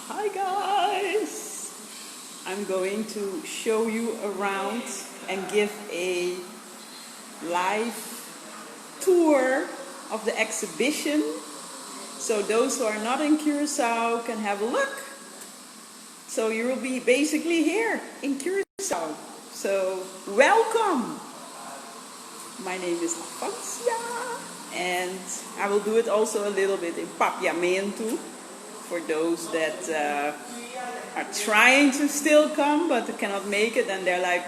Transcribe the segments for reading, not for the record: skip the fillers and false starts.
Hi guys! I'm going to show you around and give a live tour of the exhibition. So those who are not in Curacao can have a look. So you will be basically here in Curacao. So welcome! My name is Avantia and I will do it also a little bit in Papiamento for those that are trying to still come but cannot make it and they're like,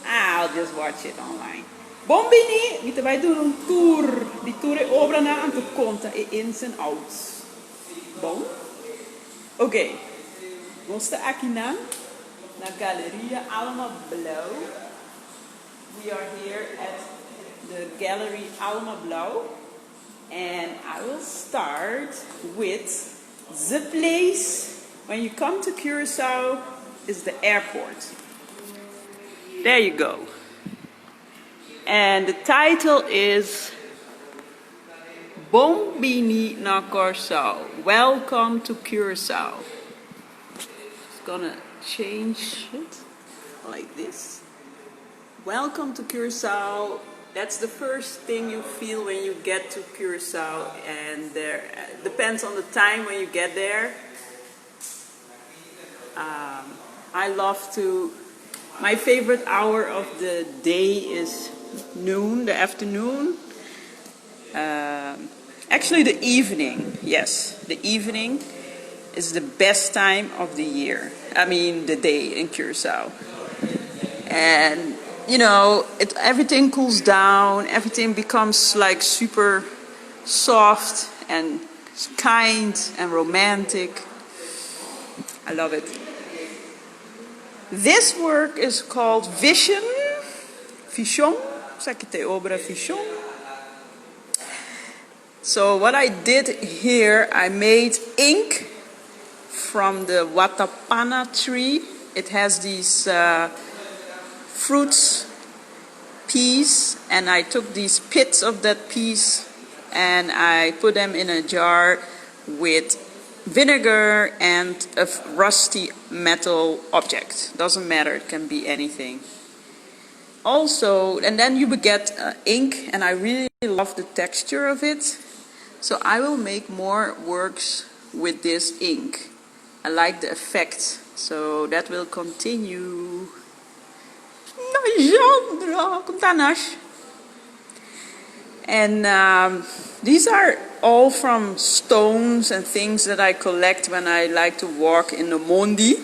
I'll just watch it online. Bombini, moeten wij doen een tour. Die tour é obra na aan te conta e ins and outs. Bom? Ok. Vamos aqui na Galeria Alma Blou. We are here at the Gallery Alma Blou. And I will start with the place when you come to Curacao is the airport. There you go. And the title is Bombini na Curacao. Welcome to Curacao. It's gonna change it like this. Welcome to Curacao. That's the first thing you feel when you get to Curacao, and there depends on the time when you get there. I love to. My favorite hour of the day is noon, the afternoon. Actually, the evening. Yes, the evening is the best time of the year. I mean, the day in Curacao, and you know, everything cools down, everything becomes like super soft and kind and romantic. I love it. This work is called Vision. Obra Vision. So what I did here, I made ink from the watapana tree. It has these fruits piece, and I took these pits of that piece and I put them in a jar with vinegar and a rusty metal object. Doesn't matter, it can be anything. Also, and then you get ink, and I really love the texture of it. So I will make more works with this ink. I like the effect, so that will continue. And these are all from stones and things that I collect when I like to walk in the Mondi.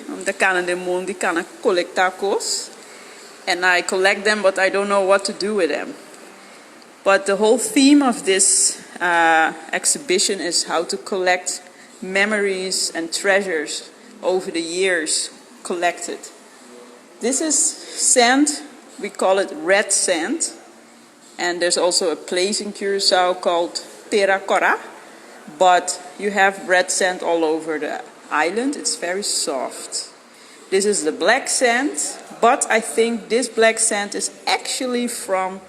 And I collect them, but I don't know what to do with them. But the whole theme of this exhibition is how to collect memories and treasures over the years collected. This is sand, we call it red sand, and there's also a place in Curacao called Terracora, but you have red sand all over the island. It's very soft. This is the black sand, but I think this black sand is actually from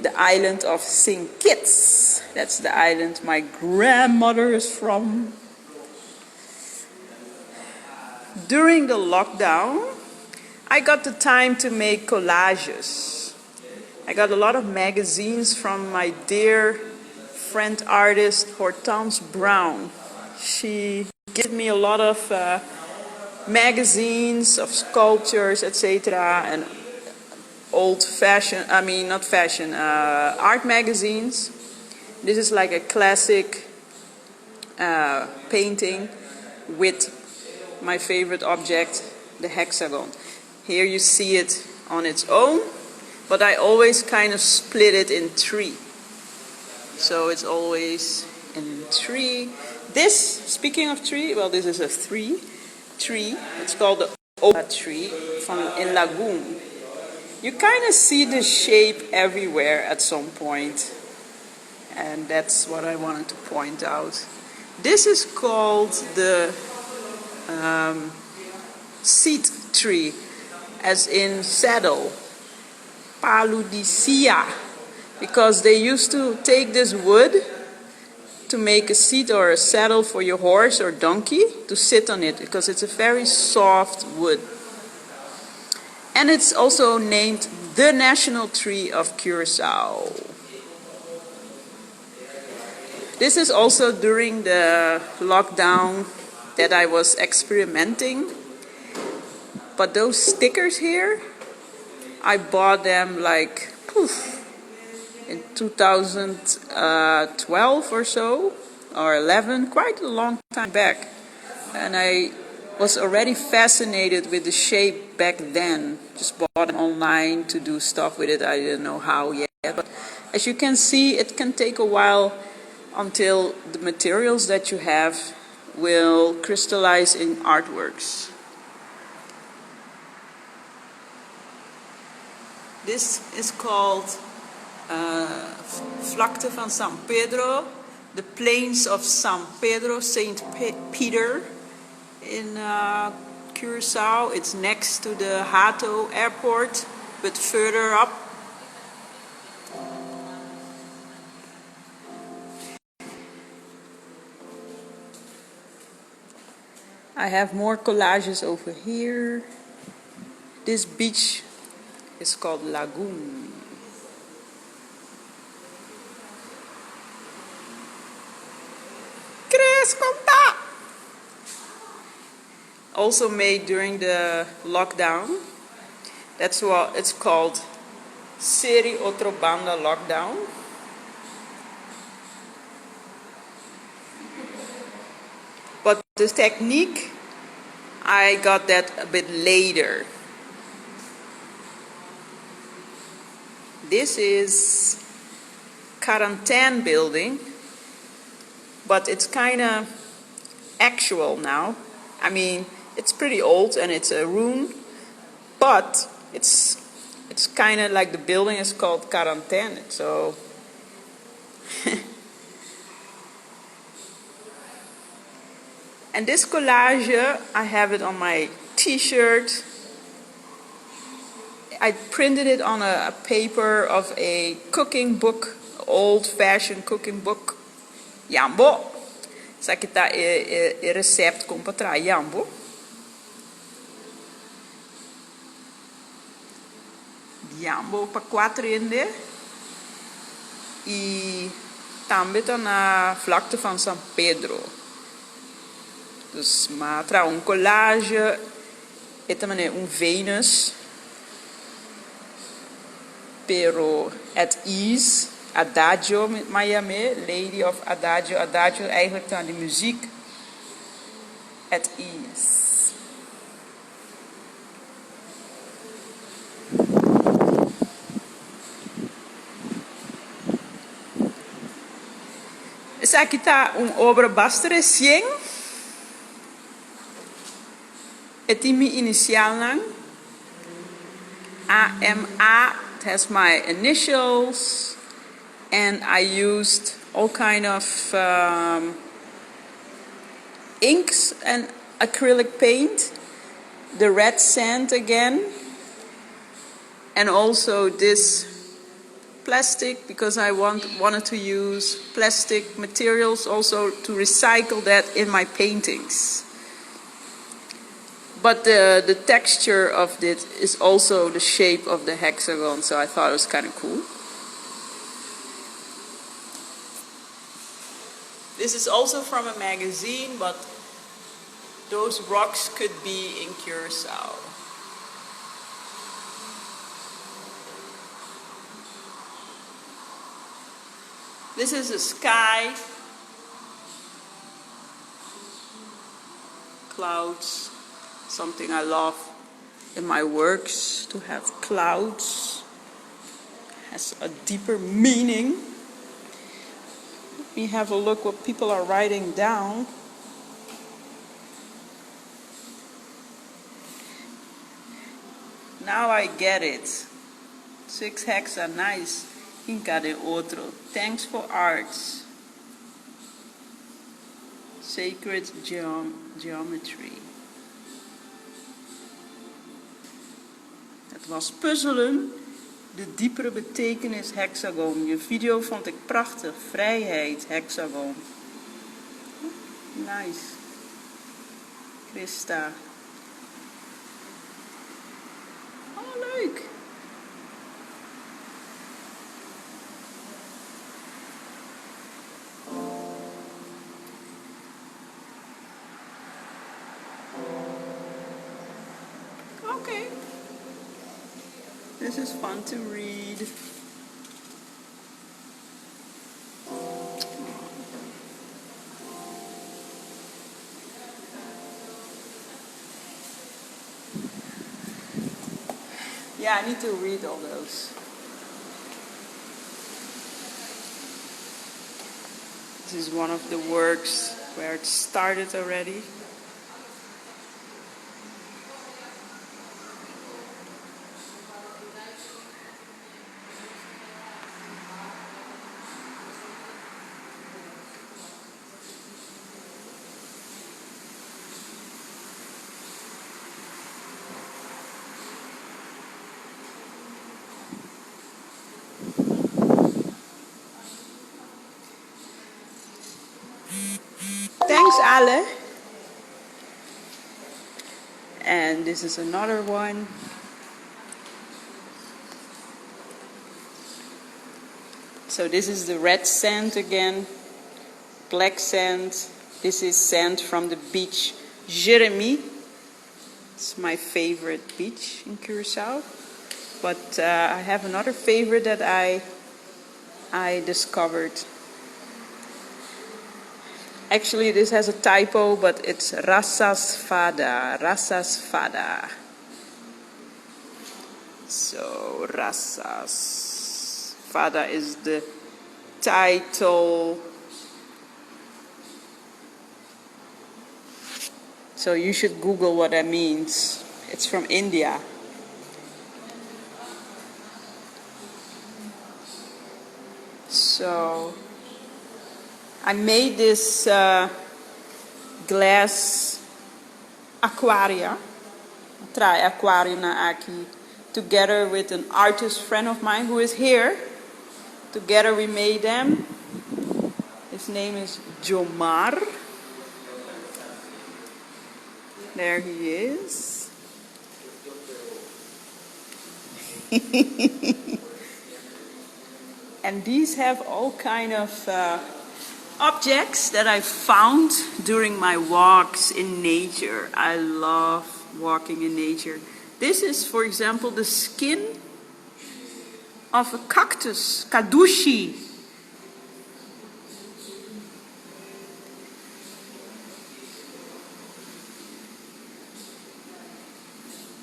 the island of St. Kitts. That's the island my grandmother is from. During the lockdown, I got the time to make collages. I got a lot of magazines from my dear friend artist Hortense Brown. She gave me a lot of magazines of sculptures, etc. and old fashion, I mean not fashion, art magazines. This is like a classic painting with my favorite object, the hexagon. Here you see it on its own, but I always kind of split it in three. So it's always in three. This, speaking of tree, well, this is a tree. It's called the oak tree in Lagoon. You kind of see the shape everywhere at some point, and that's what I wanted to point out. This is called the seat tree, as in saddle, paludicea, because they used to take this wood to make a seat or a saddle for your horse or donkey to sit on it, because it's a very soft wood. And it's also named the national tree of Curacao. This is also during the lockdown that I was experimenting. But those stickers here, I bought them like in 2012 or so, or 11, quite a long time back. And I was already fascinated with the shape back then. Just bought them online to do stuff with it. I didn't know how yet. But as you can see, it can take a while until the materials that you have will crystallize in artworks. This is called Vlakte van San Pedro, the plains of San Pedro, Saint Peter in Curacao. It's next to the Hato airport, but further up. I have more collages over here. This beach is called Lagoon. Chris, kom daar! Also made during the lockdown. That's what it's called. Serie Otro Banda Lockdown. But the technique, I got that a bit later. This is quarantine building, but it's kind of actual now. I mean, it's pretty old and it's a ruin, but it's kind of like the building is called quarantine. So and this collage, I have it on my t-shirt. I printed it on a paper of a cooking book, old-fashioned cooking book. Jambo. Isso aqui tá o recept com para trás, jambo. Jambo para 4 inde. E também tá na vlakte van San Pedro. Dus maar trouw collage. E também Venus. Pero at ease, Adagio met Miami, Lady of Adagio. Adagio eigenlijk dan de muziek. At ease. Essa aqui tá obra bastante recente. Het is mijn initiaal lang. AMA. It has my initials, and I used all kind of inks and acrylic paint, the red sand again, and also this plastic, because I wanted to use plastic materials also to recycle that in my paintings. But the texture of it is also the shape of the hexagon, so I thought it was kind of cool. This is also from a magazine, but those rocks could be in Curacao. This is a sky, clouds. Something I love in my works, to have clouds. Has a deeper meaning. Let me have a look what people are writing down. Now I get it. 6 hexa, nice. Inca de otro. Thanks for arts. Sacred geometry. Het was puzzelen, de diepere betekenis hexagon. Je video vond ik prachtig, vrijheid, hexagon. Nice. Krista. Oh, leuk. Okay. This is fun to read. Yeah, I need to read all those. This is one of the works where it started already. Thanks, Ale. And this is another one. So this is the red sand again, black sand. This is sand from the beach Jeremy. It's my favorite beach in Curacao. But I have another favorite that I discovered. Actually, this has a typo, but it's Rassas Fada. Rassas Fada. So, Rassas Fada is the title. So you should Google what that means. It's from India. So I made this glass aquaria, aquarium na aqui, together with an artist friend of mine who is here. Together we made them. His name is Jomar. There he is. And these have all kind of objects that I found during my walks in nature. I love walking in nature. This is, for example, the skin of a cactus, kadushi.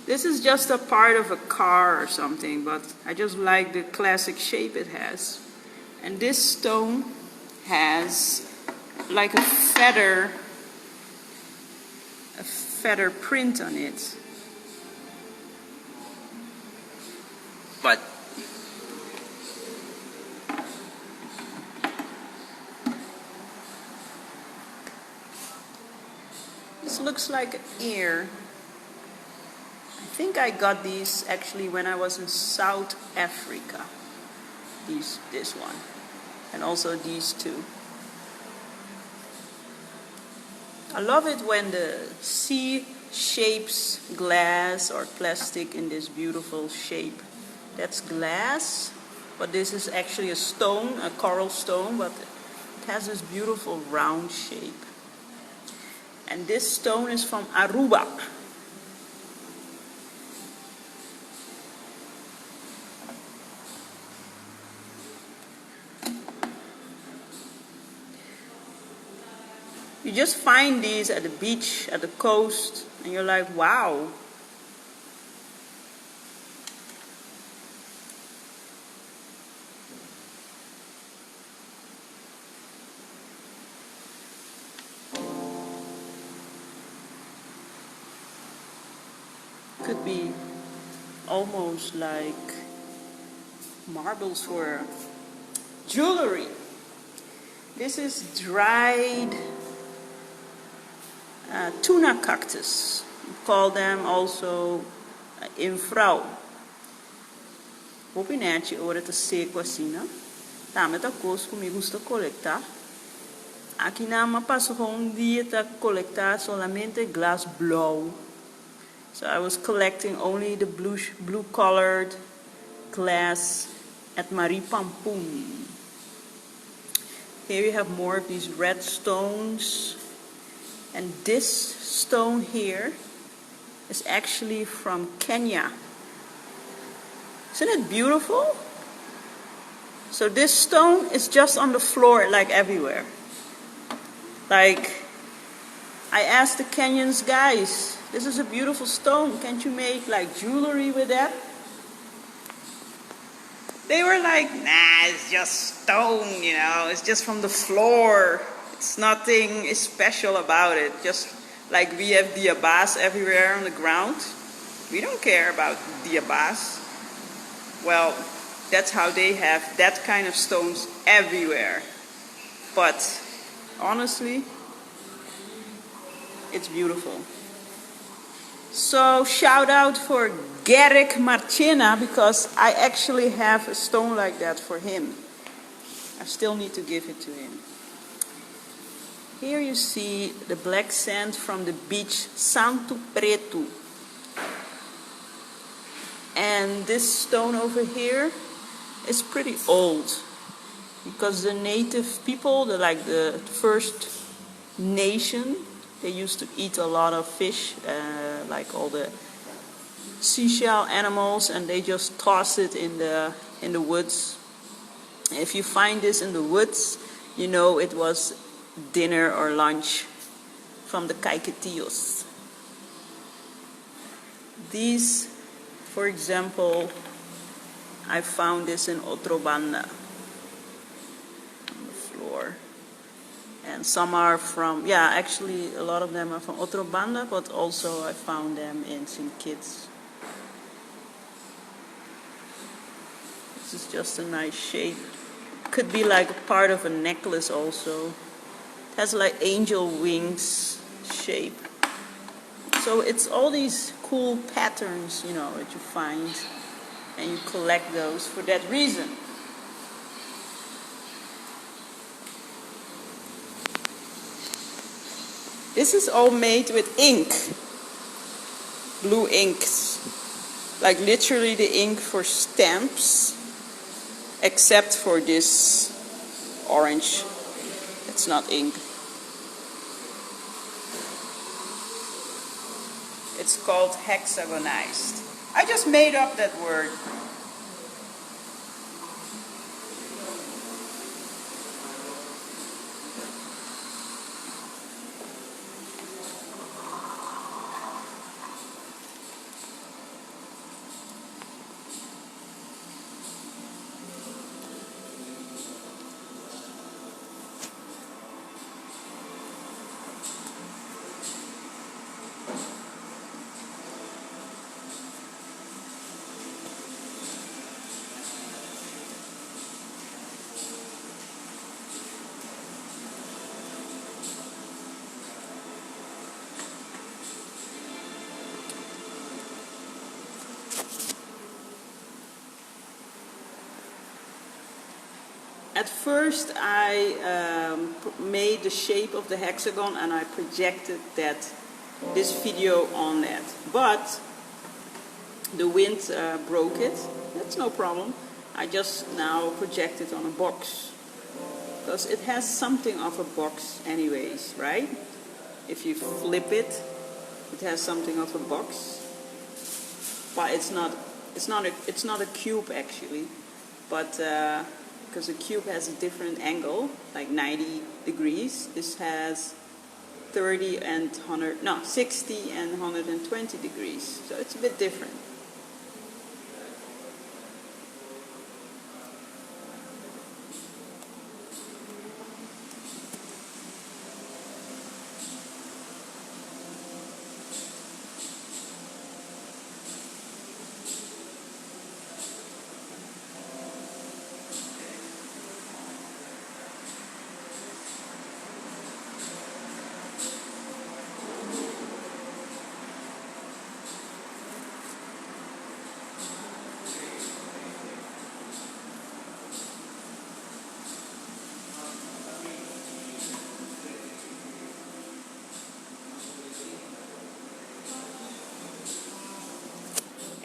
This is just a part of a car or something, but I just like the classic shape it has. And this stone has like a feather print on it. But this looks like an ear. I think I got these actually when I was in South Africa. This one, and also these two. I love it when the sea shapes glass or plastic in this beautiful shape. That's glass, but this is actually a stone, a coral stone, but it has this beautiful round shape. And this stone is from Aruba. You just find these at the beach, at the coast, and you're like, wow. Could be almost like marbles for jewelry. This is dried tuna cactus. We call them also infrau. Vou pinete ora tá seco assim, né? Tá, mas tá coisa comigo gusta coletar. Aquí nada más paso con un día a colectar solamente glass blue. So I was collecting only the blue colored glass at Marie Pampoen. Here you have more of these red stones. And this stone here is actually from Kenya. Isn't it beautiful? So this stone is just on the floor like everywhere. Like, I asked the Kenyans, guys, this is a beautiful stone. Can't you make like jewelry with that? They were like, nah, it's just stone, you know, it's just from the floor. It's nothing special about it. Just like we have diabas everywhere on the ground. We don't care about diabas. Well, that's how they have that kind of stones everywhere. But honestly, it's beautiful. So shout out for Gerrit Marchena, because I actually have a stone like that for him. I still need to give it to him. Here you see the black sand from the beach Santo Preto. And this stone over here is pretty old, because the native people, the first nation, they used to eat a lot of fish, like all the seashell animals, and they just toss it in the woods. And if you find this in the woods, you know it was dinner or lunch from the Caiketillos. These, for example, I found this in Otrobanda on the floor. And some are from, yeah, actually a lot of them are from Otrobanda, but also I found them in St. Kitts. This is just a nice shape. Could be like a part of a necklace also. It has like angel wings shape. So it's all these cool patterns, you know, that you find, and you collect those for that reason. This is all made with ink, blue inks, like literally the ink for stamps, except for this orange. It's not ink. It's called hexagonized. I just made up that word. At first I made the shape of the hexagon and I projected this video on that. But the wind broke it. That's no problem. I just now project it on a box. Because it has something of a box anyways, right? If you flip it, it has something of a box. But it's not a cube actually. But because the cube has a different angle, like 90 degrees. This has 60 and 120 degrees. So it's a bit different.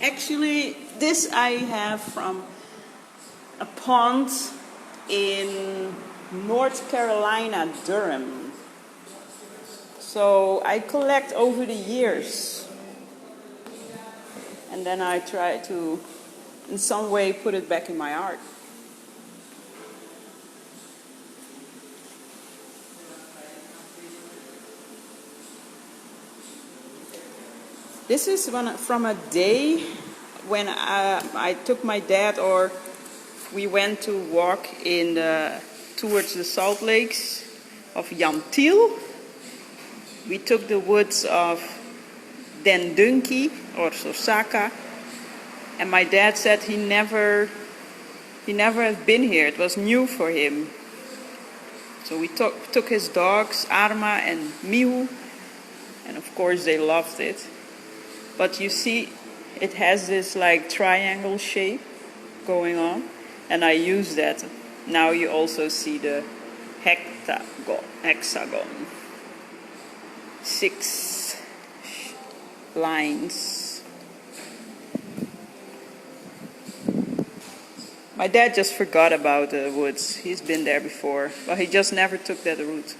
Actually, this I have from a pond in North Carolina, Durham. So I collect over the years. And then I try to, in some way, put it back in my art. This is from a day when I took my dad, or we went to walk towards the salt lakes of Yantil. We took the woods of Dendunki or Sosaka, and my dad said he never had been here. It was new for him. So we took his dogs, Arma and Miu, and of course they loved it. But you see, it has this like triangle shape going on, and I use that. Now you also see the hexagon. 6 lines. My dad just forgot about the woods. He's been there before, but he just never took that route.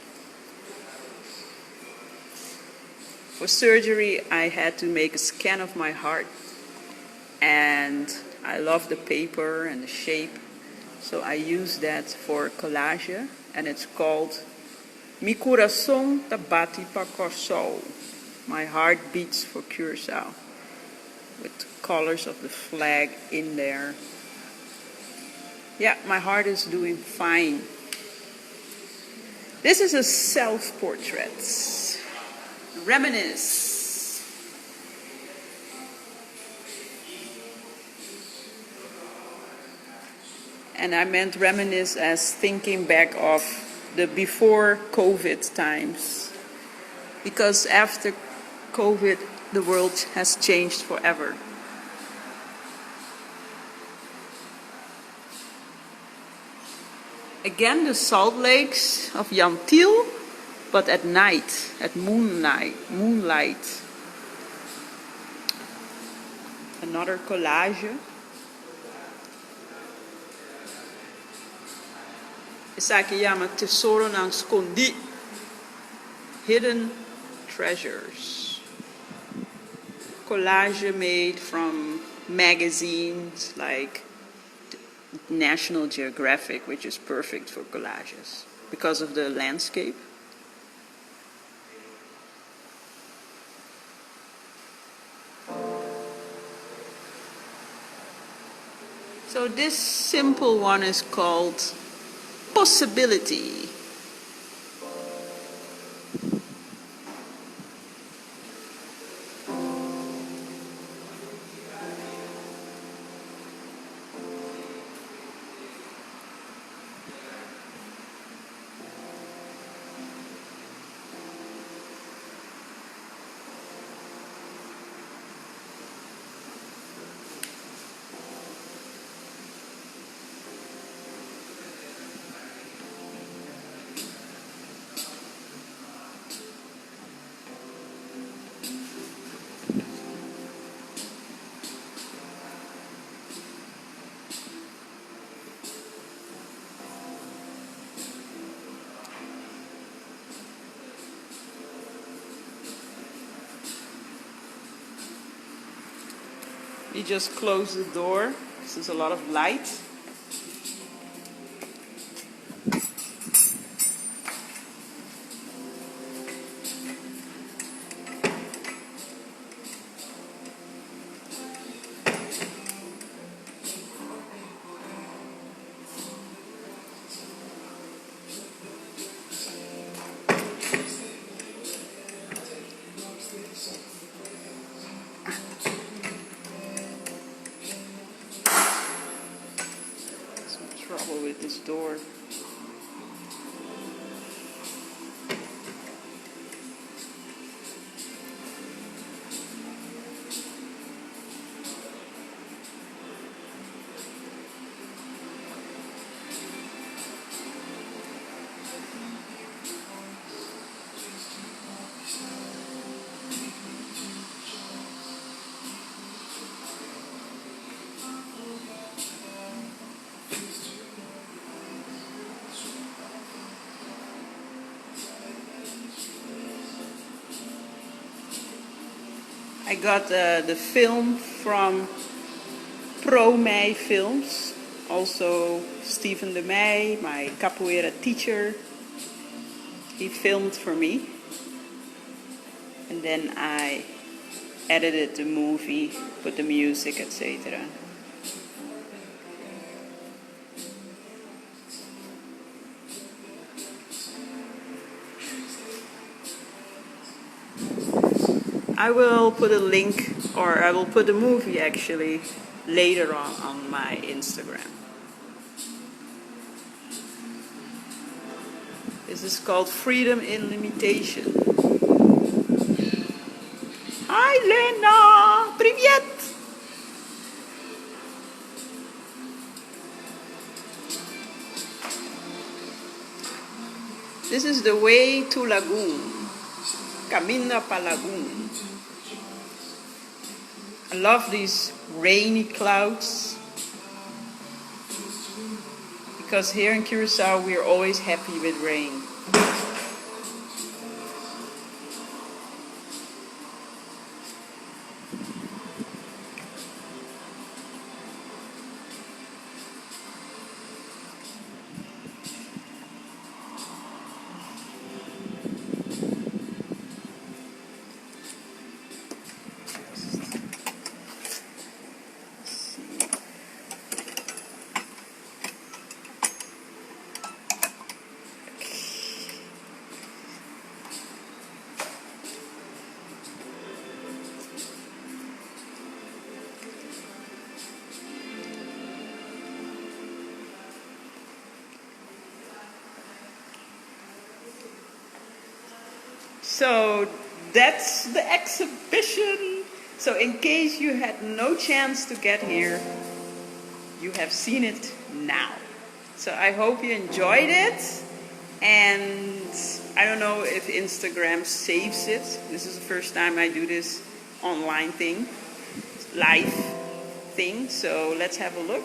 For surgery, I had to make a scan of my heart, and I love the paper and the shape, so I use that for collage, and it's called Mi coração tá bate pa Curaçao. My heart beats for Curaçao, with colors of the flag in there. Yeah, my heart is doing fine. This is a self-portrait. Reminisce. And I meant reminisce as thinking back of the before COVID times. Because after COVID, the world has changed forever. Again, the salt lakes of Yantil, but at night, at moonlight. Another collage. Essa aqui chama Tesouro Nascondi. Hidden Treasures. Collage made from magazines like National Geographic, which is perfect for collages because of the landscape. So this simple one is called Possibility. You just close the door. This is a lot of light. I got the film from Pro May Films. Also Stephen de May, my capoeira teacher, he filmed for me. And then I edited the movie, put the music, etc. I will put a link, or I will put the movie actually later on my Instagram. This is called Freedom in Limitation. Hi Lena! Привет! This is the way to Lagoon. Camina pa Lagoon. I love these rainy clouds, because here in Curacao we're always happy with rain. So that's the exhibition. So in case you had no chance to get here, you have seen it now. So I hope you enjoyed it. And I don't know if Instagram saves it. This is the first time I do this online thing, live thing. So let's have a look.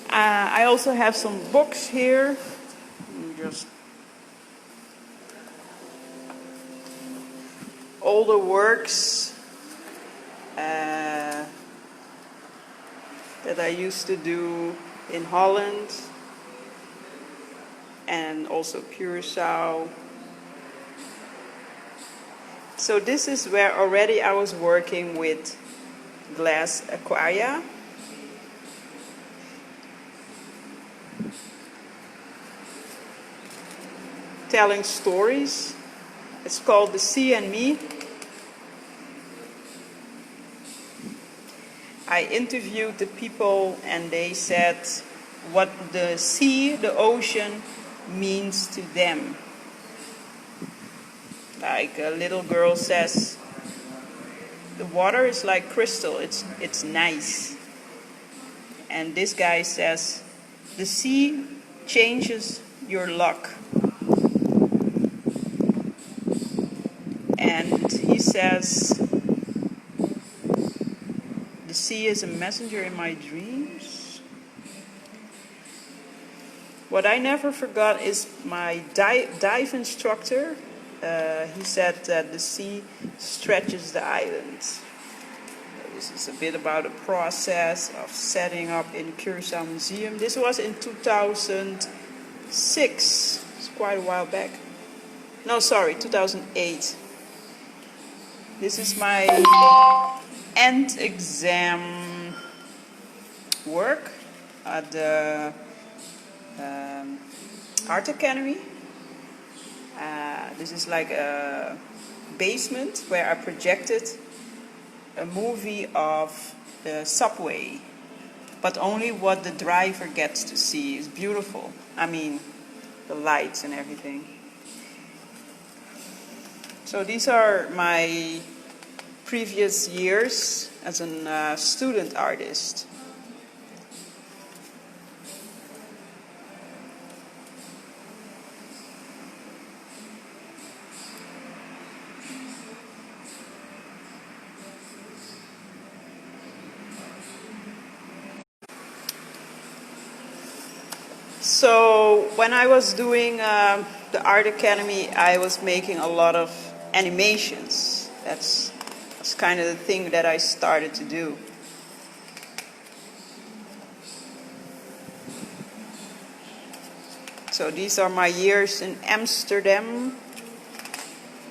I also have some books here. Just all the works that I used to do in Holland and also Curacao. So this is where already I was working with glass aquaria. Telling stories. It's called The Sea and Me. I interviewed the people and they said what the sea, the ocean, means to them. Like a little girl says, the water is like crystal, it's nice. And this guy says, the sea changes your luck. And he says, the sea is a messenger in my dreams. What I never forgot is my dive instructor. He said that the sea stretches the island. This is a bit about the process of setting up in Curacao Museum. This was in 2006. It's quite a while back. No, sorry, 2008. This is my end exam work at the Art Academy. This is like a basement where I projected a movie of the subway, but only what the driver gets to see is beautiful. I mean, the lights and everything. So these are my previous years as a student artist. So when I was doing the Art Academy, I was making a lot of animations. That's It's kind of the thing that I started to do. So these are my years in Amsterdam,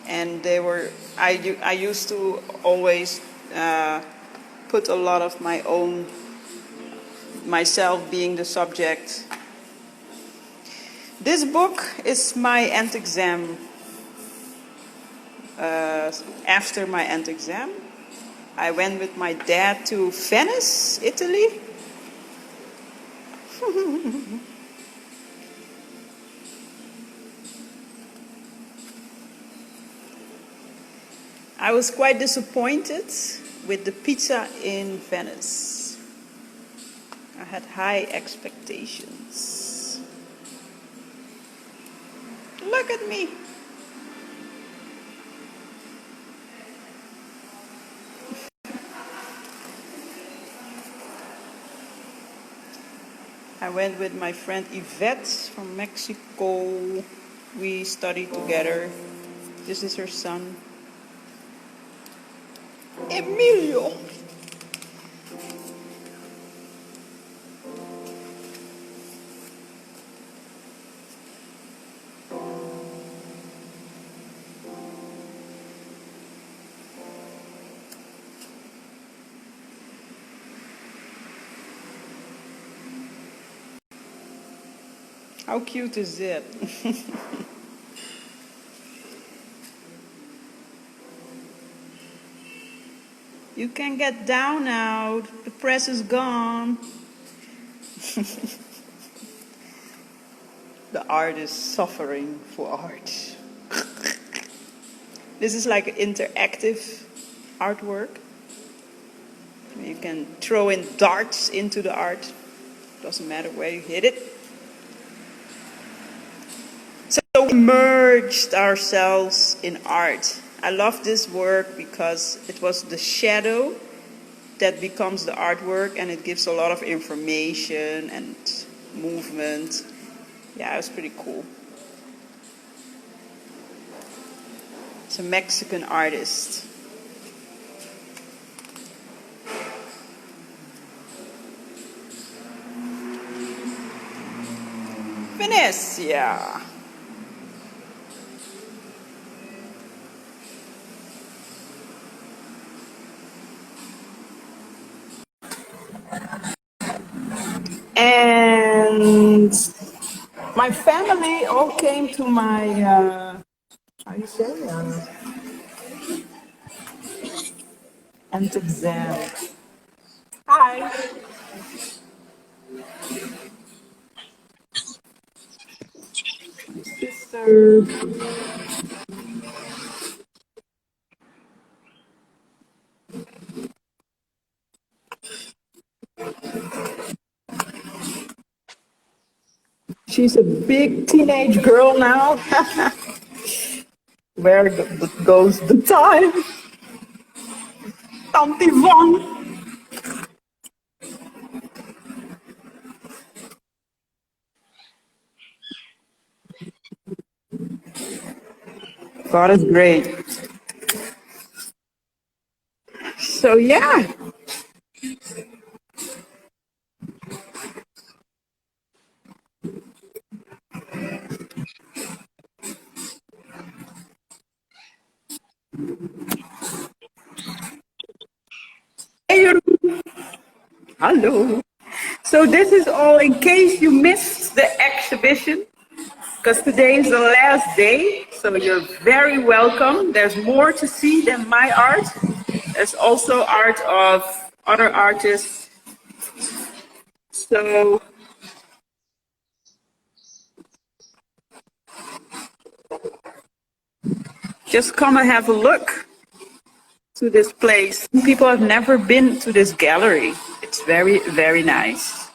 and they were, I used to always put a lot of my own, myself being the subject. This book is my end exam. After my end exam, I went with my dad to Venice, Italy. I was quite disappointed with the pizza in Venice. I had high expectations. Look at me. I went with my friend Yvette from Mexico. We studied together. This is her son, Emilio. How cute is it? You can get down now. The press is gone. The art is suffering for art. This is like an interactive artwork. You can throw in darts into the art. Doesn't matter where you hit it. So we immersed ourselves in art. I love this work because it was the shadow that becomes the artwork, and it gives a lot of information and movement. Yeah, it was pretty cool. It's a Mexican artist. Venecia. And my family all came to my, how do you say, end exam. Hi. My sister. She's a big teenage girl now. Where goes the time? Tante Yvonne. God is great. So yeah. Hey, hello. So this is all in case you missed the exhibition, because today is the last day. So you're very welcome. There's more to see than my art. There's also art of other artists. So just come and have a look to this place. People have never been to this gallery. It's very, very nice.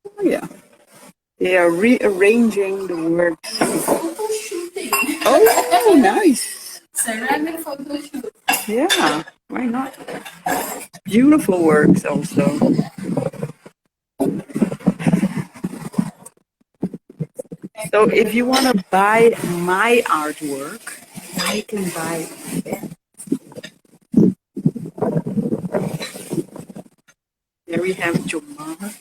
Oh, yeah. They are rearranging the works. Photo shooting. Oh, nice. Ceramic photo shoot. Yeah, why not? beautiful works also. So if you want to buy my artwork, you can buy it. There we have Jomar.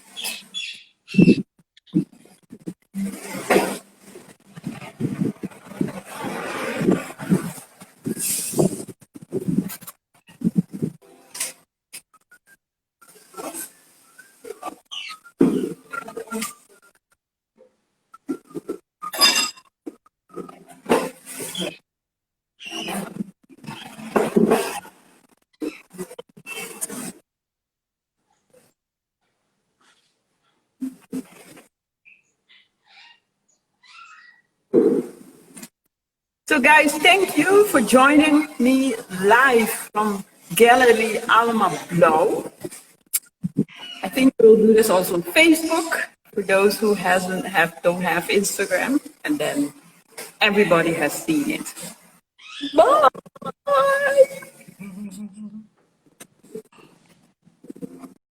So guys, thank you for joining me live from Gallery Alma Blou. I think we'll do this also on Facebook for those who don't have Instagram, and then everybody has seen it. Bye.